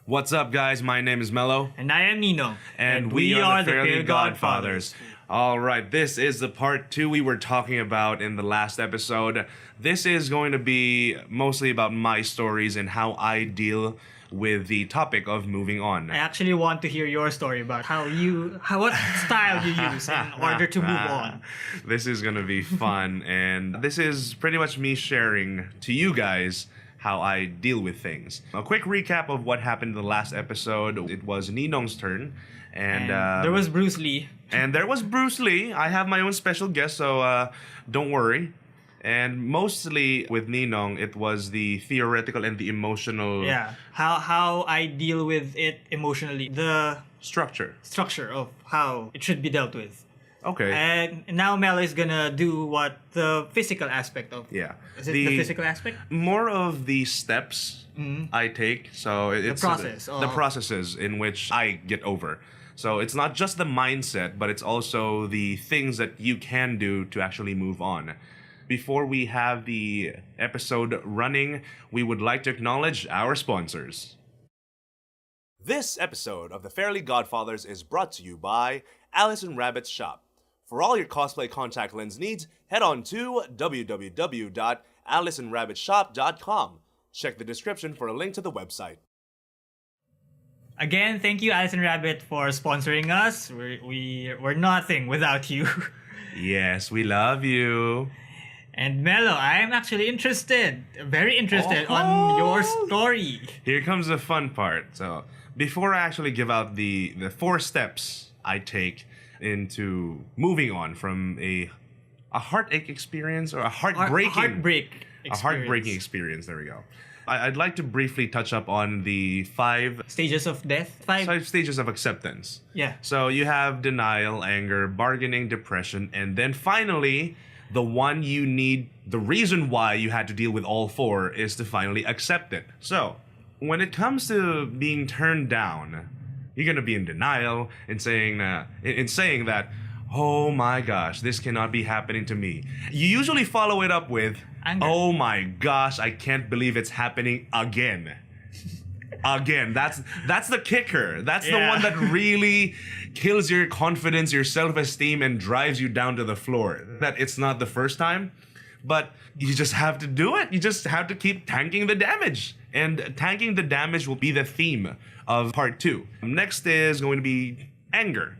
What's up, guys? My name is Melo. And I am Ninong. And we are the Fairly Godfathers. All right, this is the part 2 we were talking about in the last episode. This is going to be mostly about my stories and how I deal with the topic of moving on. I actually want to hear your story about what style you use in order to move on. This is going to be fun, and this is pretty much me sharing to you guys how I deal with things. A quick recap of what happened in the last episode. It was Ninong's turn, and there was Bruce Lee. And there was Bruce Lee. I have my own special guest, so don't worry. And mostly with Ninong, it was the theoretical and the emotional... Yeah, how I deal with it emotionally. The structure of how it should be dealt with. Okay. And now Mel is gonna do what the physical aspect of. Yeah. Is it the physical aspect? More of the steps I take. So it's the process. The processes in which I get over. So it's not just the mindset, but it's also the things that you can do to actually move on. Before we have the episode running, we would like to acknowledge our sponsors. This episode of the Fairly Godfathers is brought to you by Alice and Rabbit's Shop. For all your cosplay contact lens needs, head on to www.aliceandrabbitshop.com. Check the description for a link to the website. Again, thank you, Alice and Rabbit, for sponsoring us. We're nothing without you. Yes, we love you. And Melo, I am actually very interested on your story. Here comes the fun part. So, before I actually give out the 4 steps I take into moving on from a heartache experience or a heartbreaking experience. There we go. I'd like to briefly touch up on the 5 stages of death. 5 stages of acceptance. Yeah. So you have denial, anger, bargaining, depression, and then finally, the one you need, the reason why you had to deal with all 4 is to finally accept it. So, when it comes to being turned down, you're gonna be in denial and saying that, oh my gosh, this cannot be happening to me. You usually follow it up with, anger. Oh my gosh, I can't believe it's happening again. Again, that's the kicker. That's the one that really kills your confidence, your self-esteem, and drives you down to the floor. That it's not the first time, but you just have to do it. You just have to keep tanking the damage. And tanking the damage will be the theme of part 2. Next is going to be anger,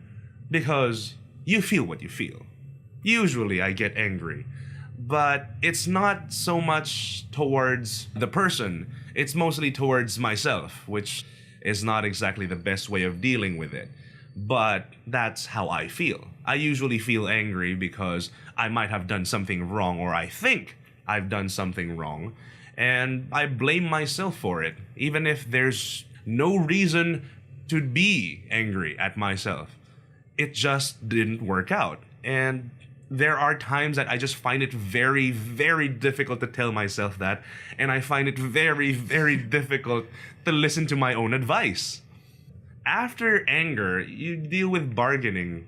because you feel what you feel. Usually I get angry, but it's not so much towards the person. It's mostly towards myself, which is not exactly the best way of dealing with it. But that's how I feel. I usually feel angry because I might have done something wrong, or I think I've done something wrong, and I blame myself for it, even if there's no reason to be angry at myself. It just didn't work out. And there are times that I just find it very, very difficult to tell myself that, and I find it very, very difficult to listen to my own advice. After anger, you deal with bargaining.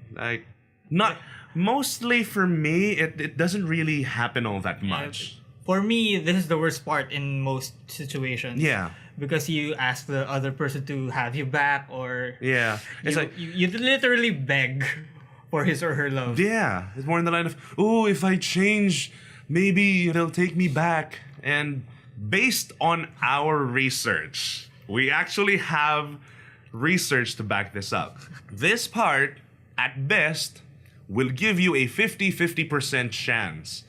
Mostly for me, it doesn't really happen all that much. For me, this is the worst part in most situations. Yeah. Because you ask the other person to have you back, or yeah, it's you literally beg for his or her love. Yeah, it's more in the line of, oh, if I change, maybe they'll take me back. And based on our research, we actually have research to back this up. This part, at best, will give you a 50-50% chance.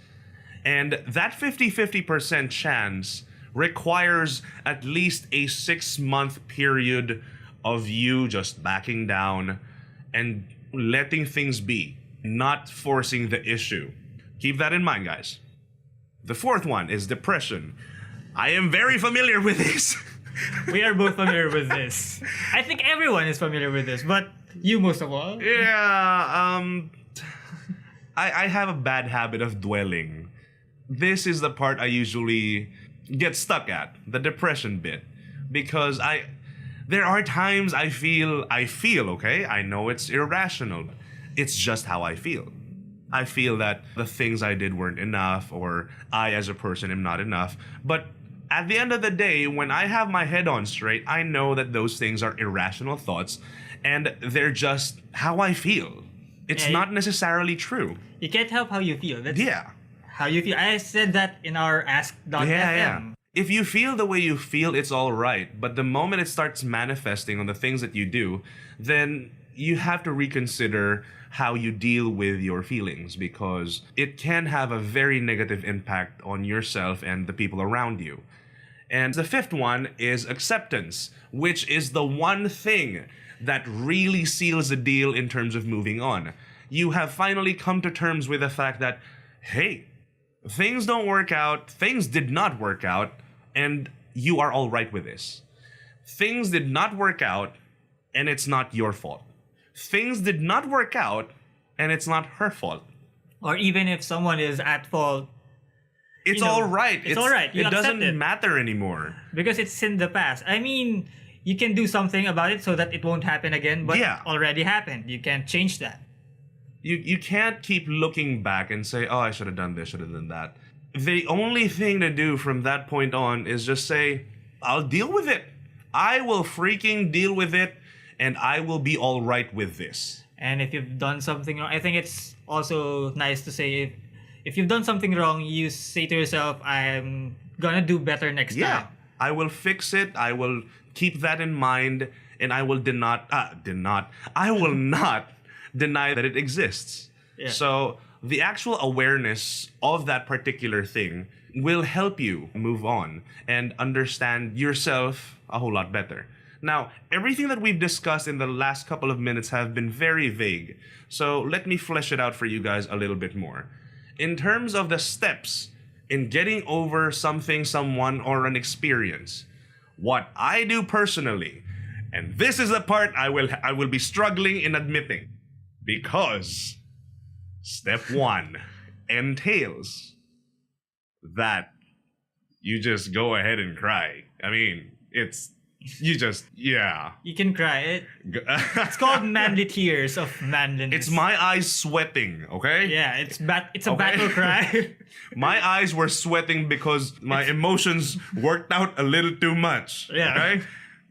And that 50-50% chance requires at least a 6-month period of you just backing down and letting things be, not forcing the issue. Keep that in mind, guys. The 4th one is depression. I am very familiar with this. We are both familiar with this. I think everyone is familiar with this, but you most of all. Yeah, I have a bad habit of dwelling. This is the part I usually get stuck at, the depression bit, because there are times I feel, okay? I know it's irrational. It's just how I feel. I feel that the things I did weren't enough, or I as a person am not enough. But at the end of the day, when I have my head on straight, I know that those things are irrational thoughts and they're just how I feel. It's Yeah, not necessarily true. You can't help how you feel. That's Yeah. how you feel. I said that in our Ask.fm. Yeah. If you feel the way you feel, it's all right. But the moment it starts manifesting on the things that you do, then you have to reconsider how you deal with your feelings, because it can have a very negative impact on yourself and the people around you. And the fifth one is acceptance, which is the one thing that really seals the deal in terms of moving on. You have finally come to terms with the fact that, hey, things don't work out, things did not work out, and you are all right with this. Things did not work out, and it's not your fault. Things did not work out, and it's not her fault. Or even if someone is at fault, It's all right. It's all right. You It accept doesn't it. matter anymore. because it's in the past. I mean, you can do something about it so that it won't happen again, but Yeah. already happened. You can't change that. You can't keep looking back and say, oh, I should have done this, should have done that. The only thing to do from that point on is just say, I'll deal with it. I will freaking deal with it, and I will be all right with this. And if you've done something wrong, I think it's also nice to say if you've done something wrong, you say to yourself, I'm gonna do better next Yeah, time. I will fix it. I will keep that in mind, and I will I will not deny that it exists. Yeah. So the actual awareness of that particular thing will help you move on and understand yourself a whole lot better. Now, everything that we've discussed in the last couple of minutes have been very vague. So let me flesh it out for you guys a little bit more. In terms of the steps in getting over something, someone, or an experience, what I do personally, and this is the part I will be struggling in admitting, because step one entails that you just go ahead and cry. I mean, yeah. You can cry. It's called manly tears of manliness. It's my eyes sweating, okay? Yeah, it's a Okay. battle cry. My eyes were sweating because my emotions worked out a little too much. Yeah. Okay?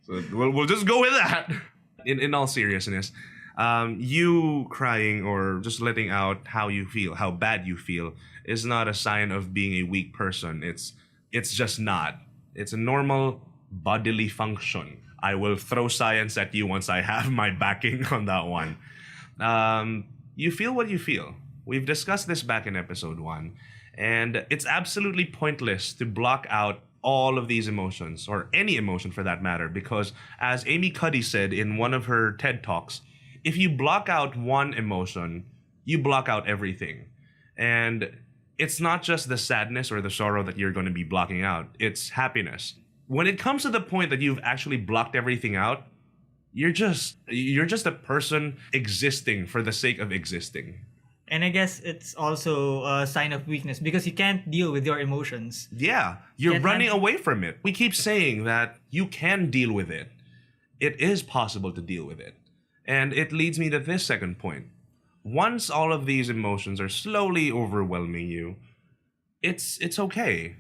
So we'll just go with that. In all seriousness, you crying or just letting out how you feel, how bad you feel, is not a sign of being a weak person. It's just not. It's a normal bodily function. I will throw science at you once I have my backing on that one. You feel what you feel. We've discussed this back in episode 1, and it's absolutely pointless to block out all of these emotions, or any emotion for that matter, because as Amy Cuddy said in one of her TED Talks, if you block out one emotion, you block out everything. And it's not just the sadness or the sorrow that you're going to be blocking out, it's happiness. When it comes to the point that you've actually blocked everything out, you're just a person existing for the sake of existing. And I guess it's also a sign of weakness because you can't deal with your emotions. Yeah, you're Can't running handle- away from it. We keep saying that you can deal with it. It is possible to deal with it. And it leads me to this second point. Once all of these emotions are slowly overwhelming you, it's okay.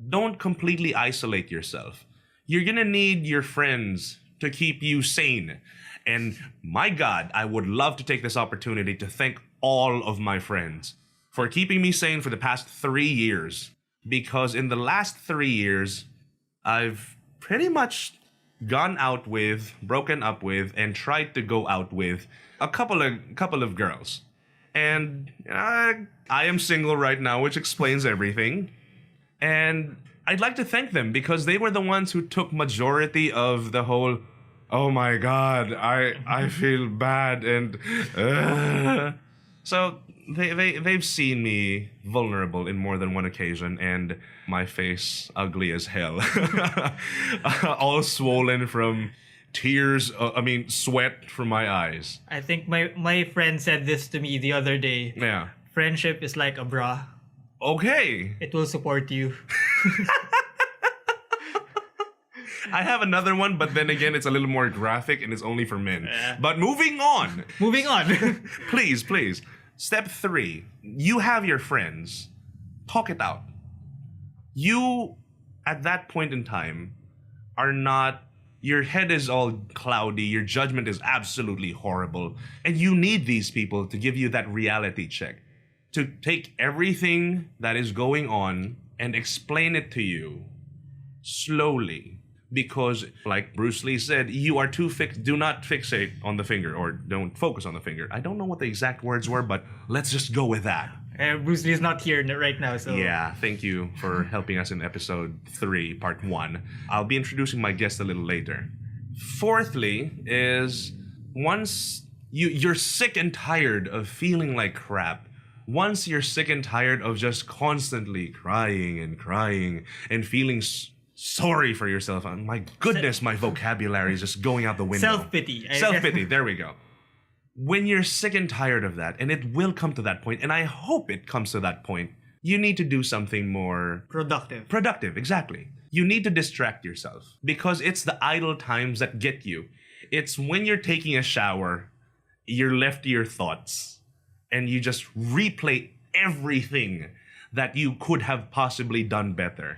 Don't completely isolate yourself. You're gonna need your friends to keep you sane. And my God, I would love to take this opportunity to thank all of my friends for keeping me sane for the past 3 years. Because in the last 3 years, I've pretty much gone out with, broken up with, and tried to go out with a couple of girls. And I am single right now, which explains everything. And I'd like to thank them because they were the ones who took majority of the whole, oh my God, I feel bad, and so they've seen me vulnerable in more than one occasion, and my face ugly as hell, all swollen from tears. Sweat from my eyes. I think my friend said this to me the other day. Yeah. Friendship is like a bra. Okay. It will support you. I have another one, but then again, it's a little more graphic and it's only for men. Yeah. But moving on. Moving on. Please. Step 3. You have your friends. Talk it out. at that point in time are not, your head is all cloudy, your judgment is absolutely horrible, and you need these people to give you that reality check, to take everything that is going on and explain it to you slowly. Because, like Bruce Lee said, you are too do not fixate on the finger, or don't focus on the finger. I don't know what the exact words were, but let's just go with that. Bruce Lee is not here right now, so... Yeah, thank you for helping us in episode 3, part 1. I'll be introducing my guest a little later. Fourthly is, once you're sick and tired of feeling like crap, once you're sick and tired of just constantly crying and feeling sorry for yourself. My goodness, my vocabulary is just going out the window. Self-pity. Self-pity, there we go. When you're sick and tired of that, and it will come to that point, and I hope it comes to that point, you need to do something more... Productive. Productive, exactly. You need to distract yourself, because it's the idle times that get you. It's when you're taking a shower, you're left to your thoughts, and you just replay everything that you could have possibly done better.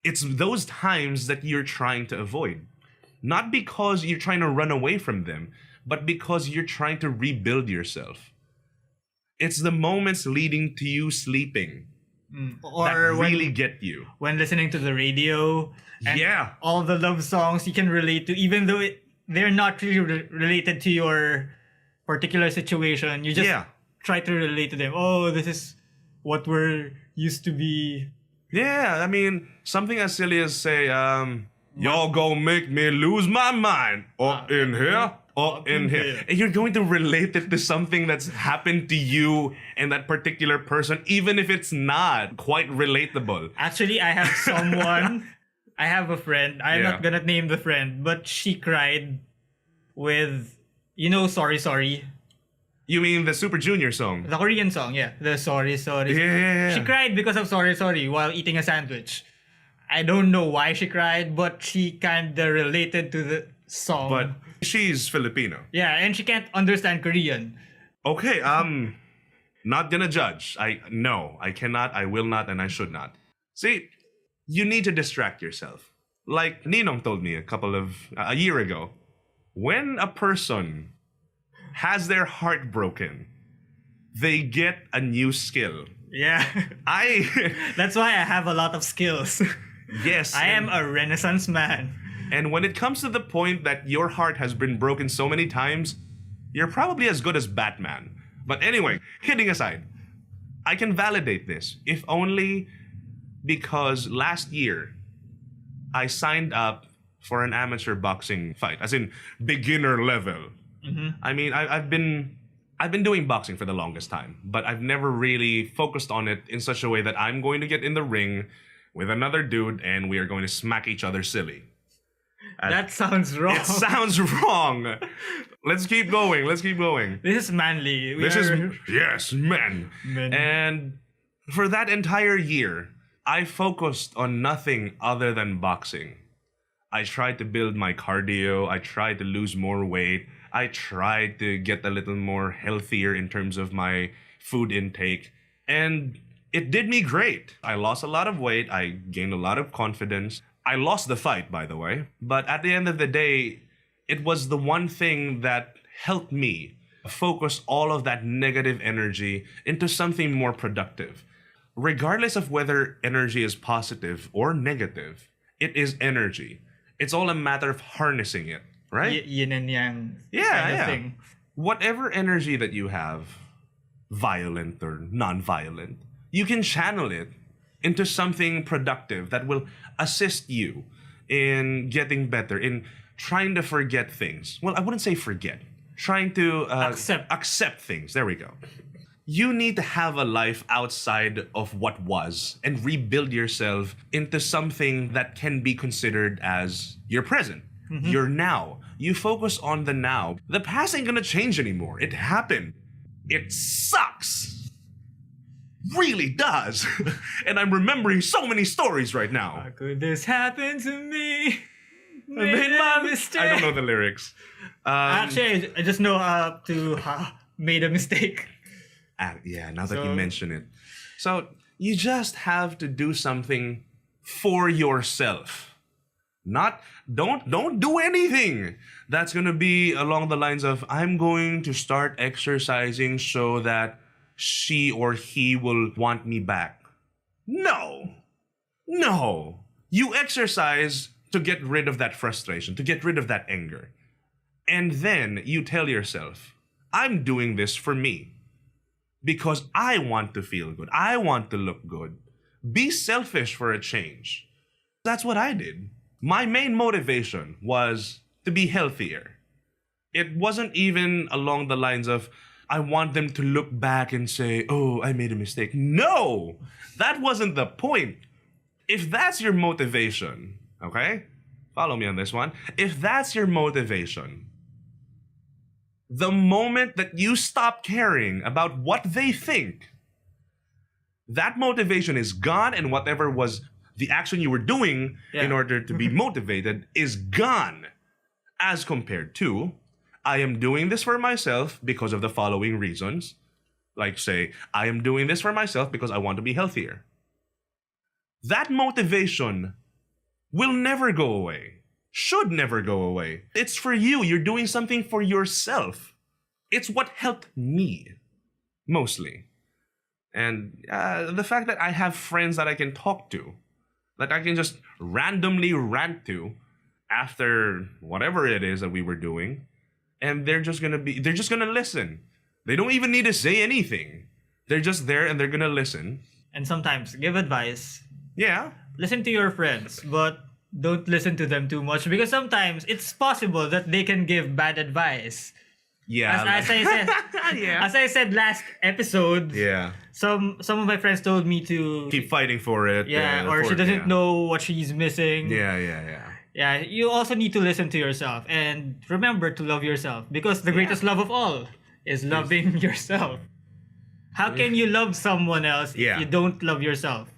It's those times that you're trying to avoid. Not because you're trying to run away from them, but because you're trying to rebuild yourself. It's the moments leading to you sleeping that really get you. When listening to the radio, and yeah, all the love songs you can relate to, even though they're not really related to your particular situation, you just try to relate to them. Oh, this is what we're used to be. Yeah, I mean, something as silly as say, y'all gonna make me lose my mind up in here. Up in here. And you're going to relate it to something that's happened to you and that particular person, even if it's not quite relatable. Actually, I have someone, I have a friend, I'm not gonna name the friend, but she cried with, Sorry, Sorry. You mean the Super Junior song? The Korean song, yeah. The Sorry, Sorry. Yeah. She cried because of Sorry, Sorry while eating a sandwich. I don't know why she cried, but she kinda related to the song. But she's Filipino. Yeah, and she can't understand Korean. Okay, not gonna judge. I cannot, I will not, and I should not. See, you need to distract yourself. Like Ninong told me a year ago, when a person has their heart broken, they get a new skill. Yeah. That's why I have a lot of skills. Yes. I am a Renaissance man. And when it comes to the point that your heart has been broken so many times, you're probably as good as Batman. But anyway, kidding aside, I can validate this, if only because last year I signed up for an amateur boxing fight, as in beginner level. Mm-hmm. I mean, I've been doing boxing for the longest time, but I've never really focused on it in such a way that I'm going to get in the ring with another dude and we are going to smack each other silly. That sounds wrong. It sounds wrong. Let's keep going. This is manly. Yes, men. And for that entire year, I focused on nothing other than boxing. I tried to build my cardio. I tried to lose more weight. I tried to get a little more healthier in terms of my food intake. And it did me great. I lost a lot of weight. I gained a lot of confidence. I lost the fight, by the way. But at the end of the day, it was the one thing that helped me focus all of that negative energy into something more productive. Regardless of whether energy is positive or negative, it is energy. It's all a matter of harnessing it, right? Yin and yang kind of thing. Whatever energy that you have, violent or non-violent, you can channel it into something productive that will assist you in getting better, in trying to forget things. Well, I wouldn't say forget. Trying to accept things. There we go. You need to have a life outside of what was and rebuild yourself into something that can be considered as your present, your now. You focus on the now. The past ain't gonna change anymore. It happened. It sucks. Really does. And I'm remembering so many stories right now. How could this happen to me? I made my mistake. I don't know the lyrics. Actually, I just know made a mistake. Yeah, now that you mention it. So you just have to do something for yourself. Don't do anything that's going to be along the lines of, I'm going to start exercising so that she or he will want me back. No. You exercise to get rid of that frustration, to get rid of that anger. And then you tell yourself, I'm doing this for me because I want to feel good. I want to look good. Be selfish for a change. That's what I did. My main motivation was to be healthier. It wasn't even along the lines of, I want them to look back and say, oh, I made a mistake. No, that wasn't the point. If that's your motivation, okay? Follow me on this one. If that's your motivation, the moment that you stop caring about what they think, that motivation is gone, and whatever was the action you were doing in order to be motivated is gone. As compared to, I am doing this for myself because of the following reasons. Like say, I am doing this for myself because I want to be healthier. That motivation will never go away. Should never go away. It's for you. You're doing something for yourself. It's what helped me, mostly. And the fact that I have friends that I can talk to, that I can just randomly rant to after whatever it is that we were doing, and they're just gonna listen. They don't even need to say anything. They're just there and they're gonna listen. And sometimes give advice. Yeah. Listen to your friends, but don't listen to them too much because sometimes it's possible that they can give bad advice. Yeah. As I said, as I said last episode, some of my friends told me to keep fighting for it. Or she doesn't know what she's missing. Yeah, you also need to listen to yourself and remember to love yourself because the greatest love of all is loving yourself. How can you love someone else if you don't love yourself?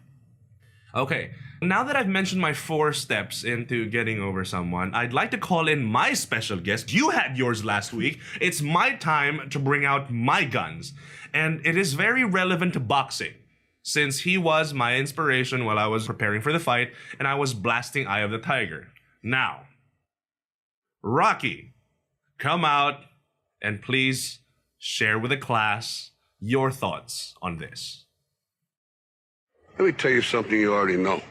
Okay, now that I've mentioned my 4 steps into getting over someone, I'd like to call in my special guest. You had yours last week. It's my time to bring out my guns. And it is very relevant to boxing, since he was my inspiration while I was preparing for the fight and I was blasting Eye of the Tiger. Now, Rocky, come out and please share with the class your thoughts on this. Let me tell you something you already know.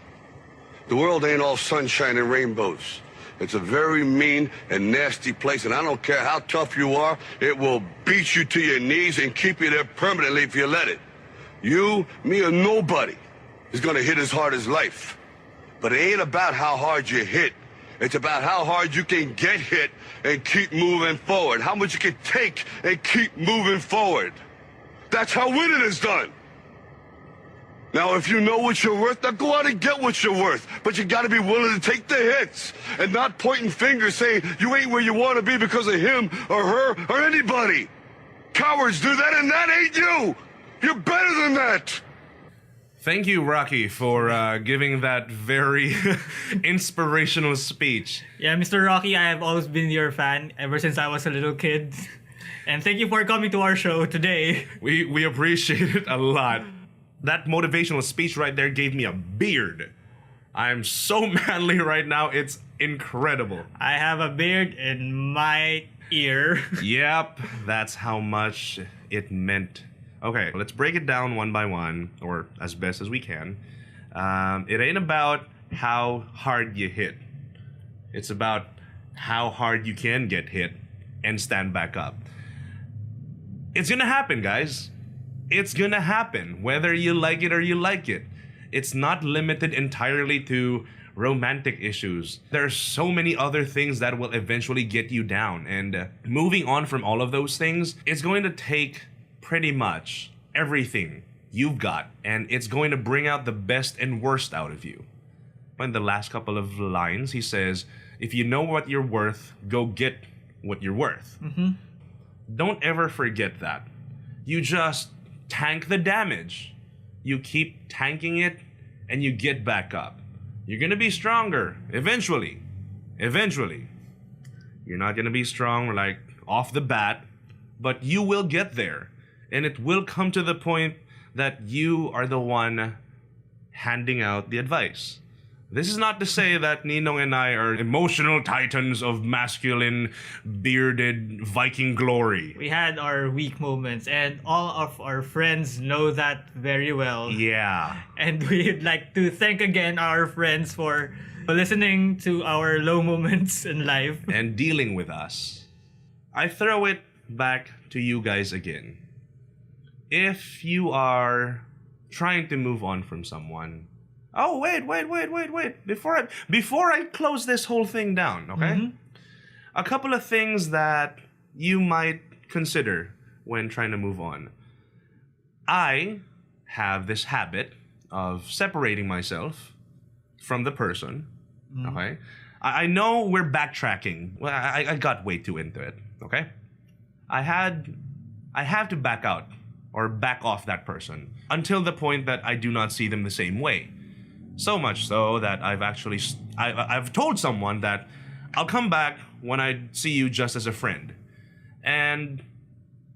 The world ain't all sunshine and rainbows. It's a very mean and nasty place, and I don't care how tough you are, it will beat you to your knees and keep you there permanently if you let it. You, me, or nobody is gonna hit as hard as life. But it ain't about how hard you hit. It's about how hard you can get hit and keep moving forward. How much you can take and keep moving forward. That's how winning is done. Now, if you know what you're worth, now go out and get what you're worth. But you gotta be willing to take the hits and not pointing fingers saying you ain't where you want to be because of him or her or anybody. Cowards do that, and that ain't you. You're better than that. Thank you, Rocky, for giving that very inspirational speech. Yeah, Mr. Rocky, I have always been your fan ever since I was a little kid. And thank you for coming to our show today. We appreciate it a lot. That motivational speech right there gave me a beard. I'm so manly right now, it's incredible. I have a beard in my ear. Yep, that's how much it meant. Okay, let's break it down one by one, or as best as we can. It ain't about how hard you hit. It's about how hard you can get hit and stand back up. It's gonna happen, guys. It's gonna happen, whether you like it or you like it. It's not limited entirely to romantic issues. There's so many other things that will eventually get you down. And moving on from all of those things, it's going to take pretty much everything you've got, and it's going to bring out the best and worst out of you. In the last couple of lines, he says, if you know what you're worth, go get what you're worth. Mm-hmm. Don't ever forget that. You just tank the damage. You keep tanking it, and you get back up. You're gonna be stronger eventually. Eventually. You're not gonna be strong like off the bat, but you will get there. And it will come to the point that you are the one handing out the advice. This is not to say that Ninong and I are emotional titans of masculine, bearded Viking glory. We had our weak moments, and all of our friends know that very well. Yeah. And we'd like to thank again our friends for listening to our low moments in life. And dealing with us. I throw it back to you guys again. If you are trying to move on from someone... Oh, wait. Before I close this whole thing down, okay? Mm-hmm. A couple of things that you might consider when trying to move on. I have this habit of separating myself from the person, okay? I know we're backtracking. Well, I got way too into it, okay? I have to back out or back off that person until the point that I do not see them the same way. So much so that I've told someone that I'll come back when I see you just as a friend. And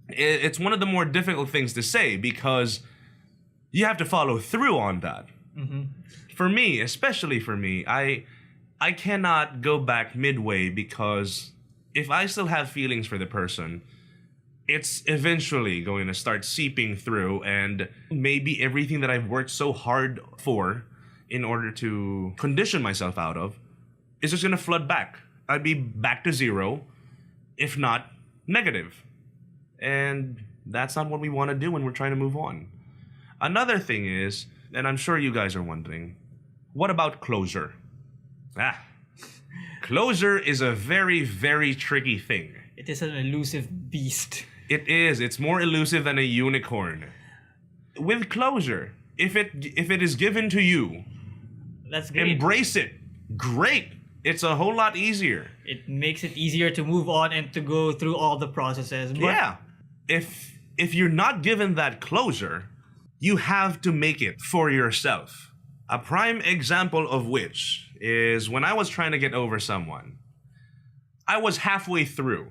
it's one of the more difficult things to say because you have to follow through on that. Mm-hmm. For me, especially for me, I cannot go back midway because if I still have feelings for the person, it's eventually going to start seeping through, and maybe everything that I've worked so hard for in order to condition myself out of is just going to flood back. I'd be back to zero, if not negative. And that's not what we want to do when we're trying to move on. Another thing is, and I'm sure you guys are wondering, what about closure? Closure is a very, very tricky thing. It is an elusive beast. It is. It's more elusive than a unicorn. With closure, if it is given to you, that's great. Embrace it. Great. It's a whole lot easier. It makes it easier to move on and to go through all the processes. But yeah. If you're not given that closure, you have to make it for yourself. A prime example of which is when I was trying to get over someone. I was halfway through,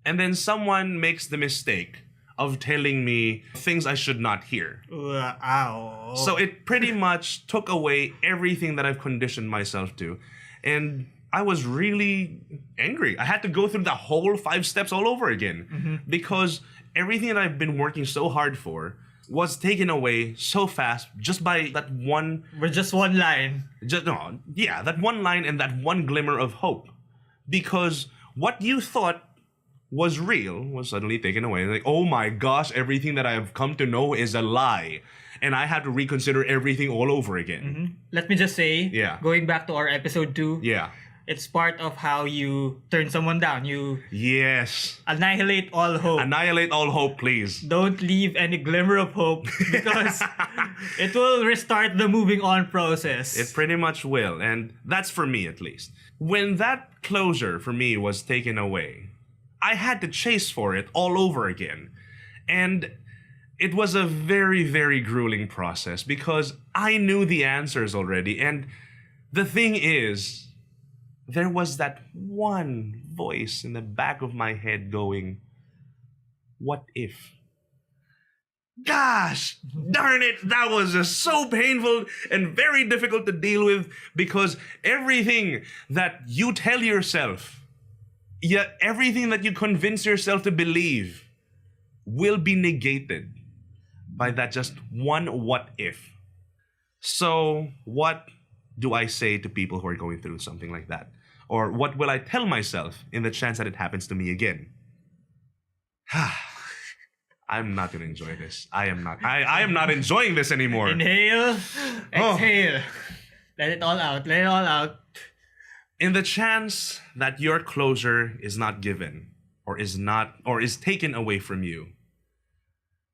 and then someone makes the mistake of telling me things I should not hear. Ow. So it pretty much took away everything that I've conditioned myself to. And I was really angry. I had to go through the whole 5 steps all over again. Because everything that I've been working so hard for was taken away so fast just by that one... With just one line. That one line and that one glimmer of hope. Because what you thought was real was suddenly taken away. Like, oh my gosh, everything that I have come to know is a lie. And I have to reconsider everything all over again. Let me just say, going back to our episode 2, it's part of how you turn someone down. You annihilate all hope. Annihilate all hope, please. Don't leave any glimmer of hope because it will restart the moving on process. It pretty much will. And that's for me, at least. When that closure for me was taken away, I had to chase for it all over again. And it was a very, very grueling process because I knew the answers already. And the thing is, there was that one voice in the back of my head going, what if? Gosh, darn it, that was just so painful and very difficult to deal with because everything that you tell yourself, everything that you convince yourself to believe will be negated by that just one what if. So what do I say to people who are going through something like that? Or what will I tell myself in the chance that it happens to me again? I'm not going to enjoy this. I am not enjoying this anymore. Inhale, exhale. Let it all out. Let it all out. In the chance that your closure is not given or is taken away from you,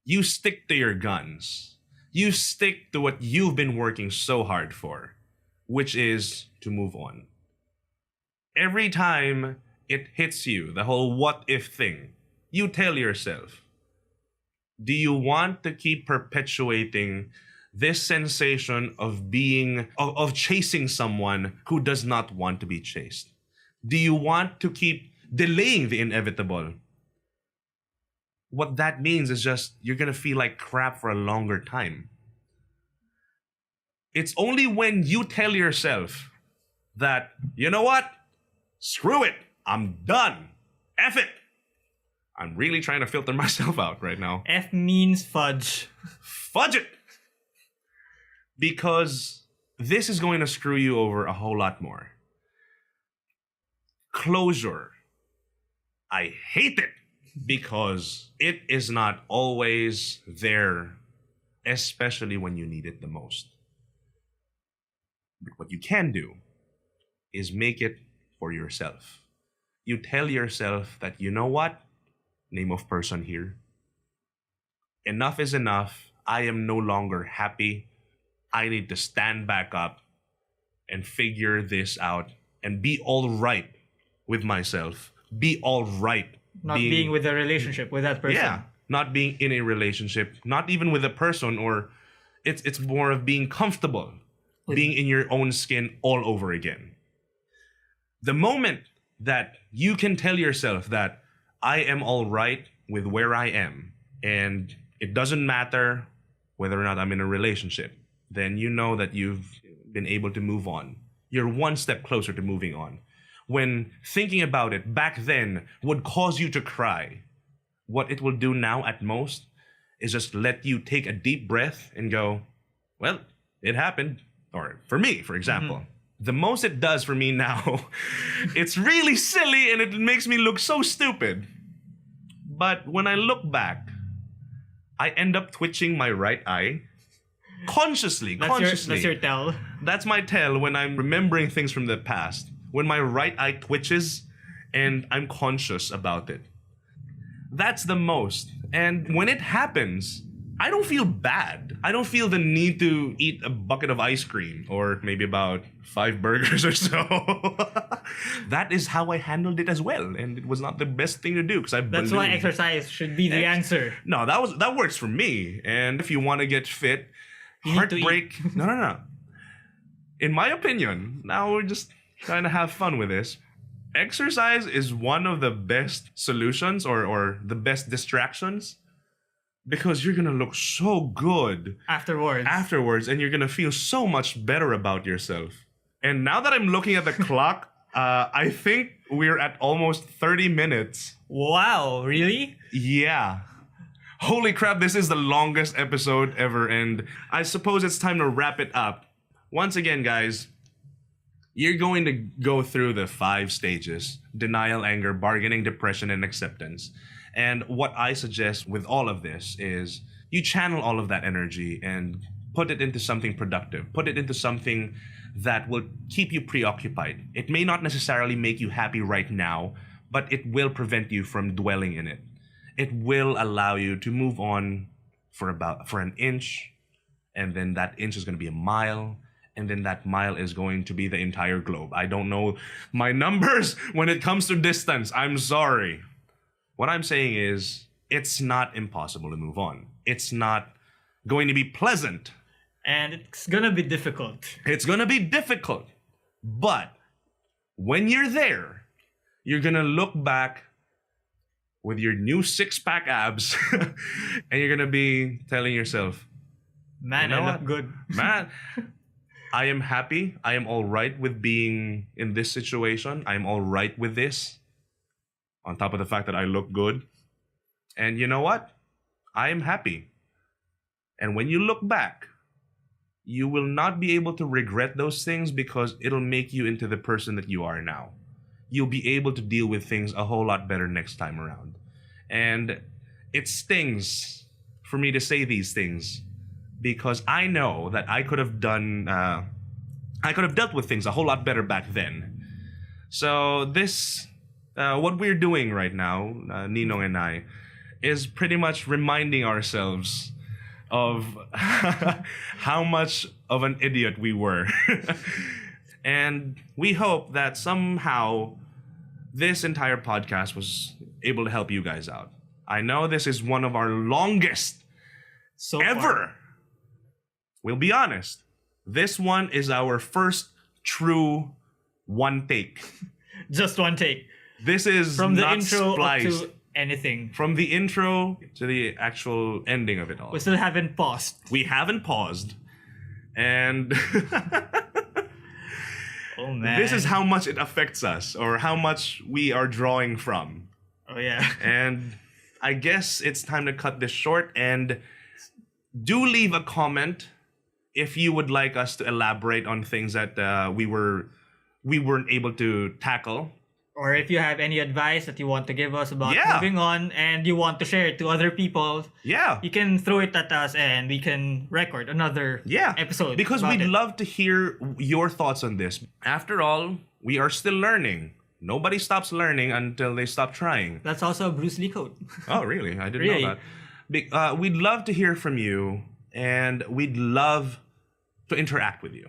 you stick to your guns. You stick to what you've been working so hard for, which is to move on. Every time it hits you, the whole what if thing, you tell yourself, do you want to keep perpetuating this sensation of chasing someone who does not want to be chased? Do you want to keep delaying the inevitable? What that means is just you're going to feel like crap for a longer time. It's only when you tell yourself that, you know what? Screw it. I'm done. F it. I'm really trying to filter myself out right now. F means fudge. Fudge it. Because this is going to screw you over a whole lot more. Closure. I hate it because it is not always there, especially when you need it the most. But what you can do is make it for yourself. You tell yourself that, you know what? Name of person here. Enough is enough. I am no longer happy. I need to stand back up and figure this out and be all right with myself. Be all right. Not being with a relationship with that person. Yeah. Not being in a relationship. Not even with a person, or it's more of being comfortable. Being in your own skin all over again. The moment that you can tell yourself that I am all right with where I am, and it doesn't matter whether or not I'm in a relationship, then you know that you've been able to move on. You're one step closer to moving on. When thinking about it back then would cause you to cry, what it will do now at most is just let you take a deep breath and go, well, it happened. Or for me, for example. The most it does for me now, it's really silly and it makes me look so stupid. But when I look back, I end up twitching my right eye. Consciously. That's your tell. That's my tell when I'm remembering things from the past. When my right eye twitches and I'm conscious about it. That's the most. And when it happens, I don't feel bad. I don't feel the need to eat a bucket of ice cream or maybe about 5 burgers or so. That is how I handled it as well, and it was not the best thing to do because That's why exercise should be the answer. No, that works for me. And if you want to get fit, heartbreak. No. In my opinion, now we're just trying to have fun with this. Exercise is one of the best solutions or the best distractions. Because you're going to look so good afterwards, and you're going to feel so much better about yourself. And now that I'm looking at the clock, I think we're at almost 30 minutes. Wow, really? Yeah. Holy crap, this is the longest episode ever, and I suppose it's time to wrap it up. Once again, guys, you're going to go through the 5 stages: denial, anger, bargaining, depression, and acceptance. And what I suggest with all of this is you channel all of that energy and put it into something productive. Put it into something that will keep you preoccupied. It may not necessarily make you happy right now, but it will prevent you from dwelling in it. It will allow you to move on for an inch, and then that inch is going to be a mile, and then that mile is going to be the entire globe. I don't know my numbers when it comes to distance. I'm sorry. What I'm saying is, it's not impossible to move on. It's not going to be pleasant. And it's gonna be difficult. It's gonna be difficult. But when you're there, you're gonna look back with your new 6-pack abs and you're gonna be telling yourself, man, you know I look good. Man, I am happy. I am all right with being in this situation. I'm all right with this. On top of the fact that I look good. And you know what? I am happy. And when you look back, you will not be able to regret those things because it'll make you into the person that you are now. You'll be able to deal with things a whole lot better next time around. And it stings for me to say these things because I know that I could have dealt with things a whole lot better back then. So this... what we're doing right now, Ninong and I, is pretty much reminding ourselves of how much of an idiot we were. And we hope that somehow this entire podcast was able to help you guys out. I know this is one of our longest ever. Far. We'll be honest. This one is our first true one take. Just one take. This is from the not intro spliced. up to anything. From the intro to the actual ending of it all. We still haven't paused. We haven't paused. And Oh man. this is how much it affects us, or how much we are drawing from. Oh yeah. And I guess it's time to cut this short. And do leave a comment if you would like us to elaborate on things that we weren't able to tackle. Or if you have any advice that you want to give us about Yeah. moving on and you want to share it to other people, Yeah. you can throw it at us and we can record another episode. Because about we'd it. love to hear your thoughts on this. After all, we are still learning. Nobody stops learning until they stop trying. That's also a Bruce Lee quote. Oh, really? I didn't Really? know that. We'd love to hear from you, and we'd love to interact with you.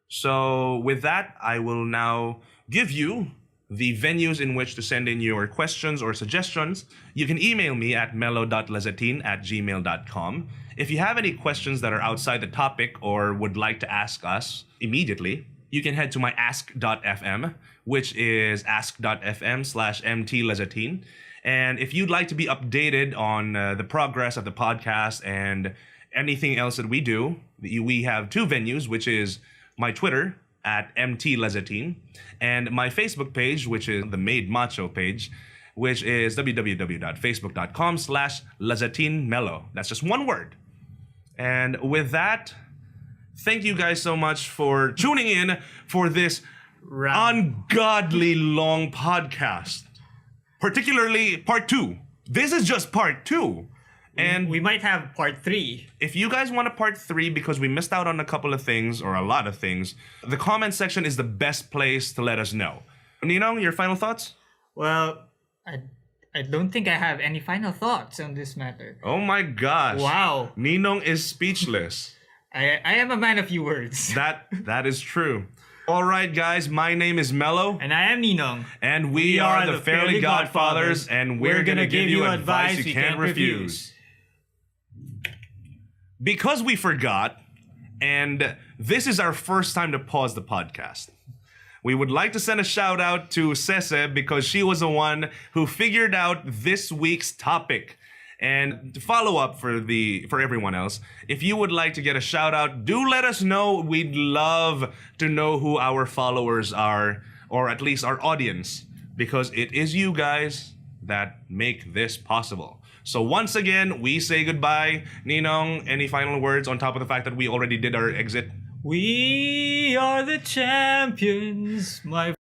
So with that, I will now give you the venues in which to send in your questions or suggestions. You can email me at melo.lazatin@gmail.com. If you have any questions that are outside the topic or would like to ask us immediately, you can head to my ask.fm, which is ask.fm/mtlazatin. And if you'd like to be updated on the progress of the podcast and anything else that we do, we have two venues, which is my Twitter at mtlazatin and my Facebook page, which is the Made Macho page, which is www.facebook.com/lazatinmelo. That's just one word. And with that, thank you guys so much for tuning in for this ungodly long podcast. Particularly part 2. This is just part 2. And we might have part 3. if you guys want a part 3 because we missed out on a couple of things or a lot of things, the comment section is the best place to let us know. Ninong, your final thoughts? Well, I don't think I have any final thoughts on this matter. Oh my gosh. Wow. Ninong is speechless. I am a man of few words. That is true. All right, guys, my name is Mello. And I am Ninong. And we are the Fairly Godfathers, and we're going to give you advice you can't refuse. Because we forgot, and this is our first time to pause the podcast, we would like to send a shout out to Cece because she was the one who figured out this week's topic. And to follow up for everyone else, if you would like to get a shout out, do let us know. We'd love to know who our followers are, or at least our audience, because it is you guys that make this possible. So once again, we say goodbye. Ninong, any final words on top of the fact that we already did our exit? We are the champions, my